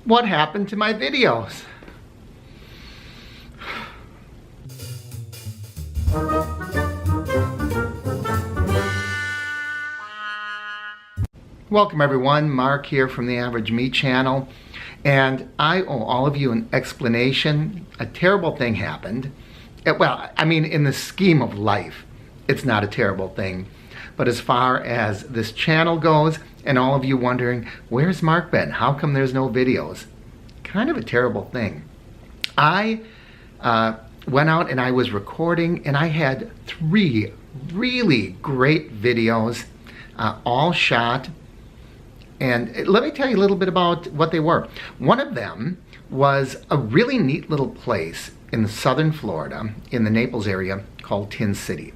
What happened to my videos? Welcome everyone, Mark here from the Average Me channel, and I owe all of you an explanation. A terrible thing happened. Well, I mean, in the scheme of life, it's not a terrible thing. But as far as this channel goes, and all of you wondering, where's Mark been? How come there's no videos? Kind of a terrible thing. I went out and I was recording, and I had 3 really great videos, all shot. And let me tell you a little bit about what they were. One of them was a really neat little place in southern Florida, in the Naples area, called Tin City.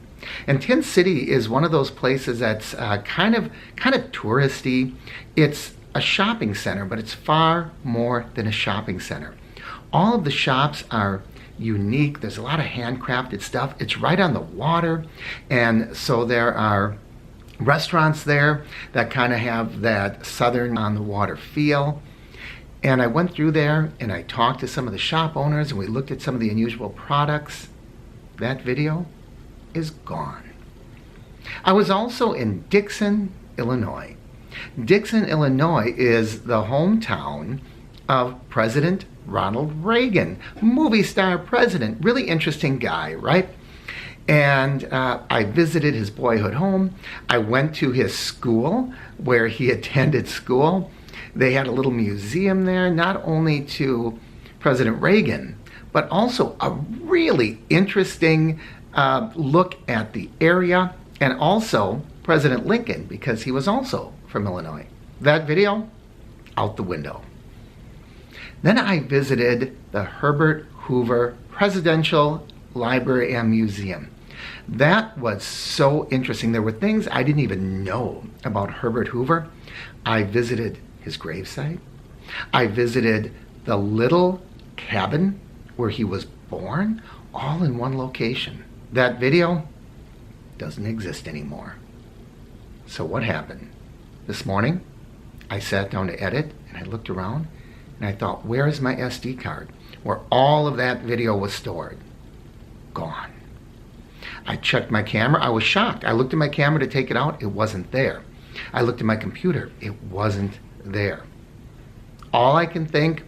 And Tin City is one of those places that's kind of touristy. It's a shopping center, but it's far more than a shopping center. All of the shops are unique. There's a lot of handcrafted stuff. It's right on the water, and so there are restaurants there that kind of have that southern on the water feel. And I went through there and I talked to some of the shop owners and we looked at some of the unusual products. That video is gone. I was also in Dixon, Illinois. Dixon, Illinois is the hometown of President Ronald Reagan, movie star president. Really interesting guy, right? And I visited his boyhood home. I went to his school where he attended school. They had a little museum there, not only to President Reagan, but also a really interesting look at the area, and also President Lincoln, because he was also from Illinois. That video, out the window. Then I visited the Herbert Hoover Presidential Library and Museum. That was so interesting. There were things I didn't even know about Herbert Hoover. I visited his gravesite. I visited the little cabin where he was born, all in one location. That video doesn't exist anymore. So what happened? This morning, I sat down to edit and I looked around and I thought, where is my SD card where all of that video was stored? Gone. I checked my camera. I was shocked. I looked at my camera to take it out. It wasn't there. I looked at my computer. It wasn't there. All I can think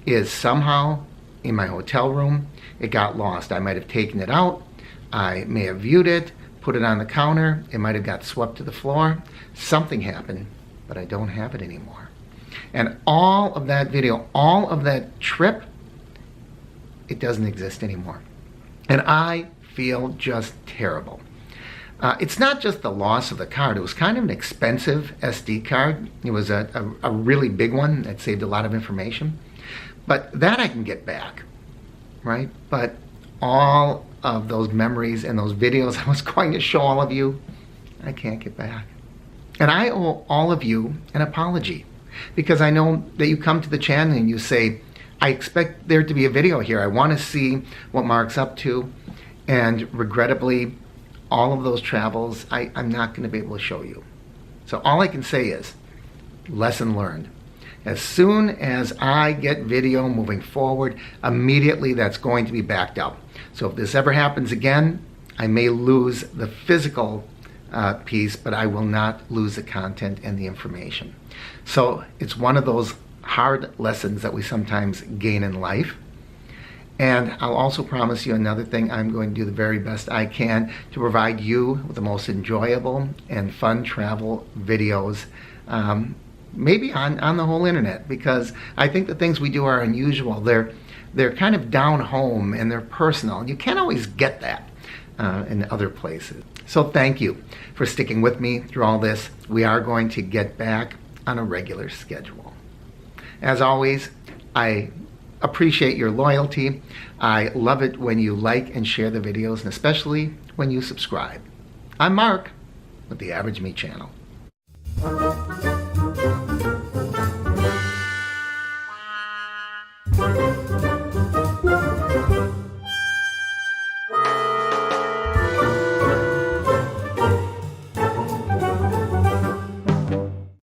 is somehow in my hotel room, it got lost. I might have taken it out. I may have viewed it, put it on the counter. It might have got swept to the floor. Something happened, but I don't have it anymore. And all of that video, all of that trip, it doesn't exist anymore. And I feel just terrible. It's not just the loss of the card. It was kind of an expensive SD card. It was a really big one that saved a lot of information. But that I can get back, right? But all of those memories and those videos I was going to show all of you, I can't get back. And I owe all of you an apology, because I know that you come to the channel and you say, I expect there to be a video here. I want to see what Mark's up to. And regrettably, all of those travels, I'm not going to be able to show you. So all I can say is, lesson learned. As soon as I get video moving forward, immediately that's going to be backed up. So if this ever happens again, I may lose the physical piece, but I will not lose the content and the information. So it's one of those hard lessons that we sometimes gain in life. And I'll also promise you another thing. I'm going to do the very best I can to provide you with the most enjoyable and fun travel videos, maybe on the whole internet, because I think the things we do are unusual. They're kind of down home and they're personal. You can't always get that in other places. So thank you for sticking with me through all this. We are going to get back on a regular schedule. As always, I appreciate your loyalty. I love it when you like and share the videos, and especially when you subscribe. I'm Mark with the Average Me channel.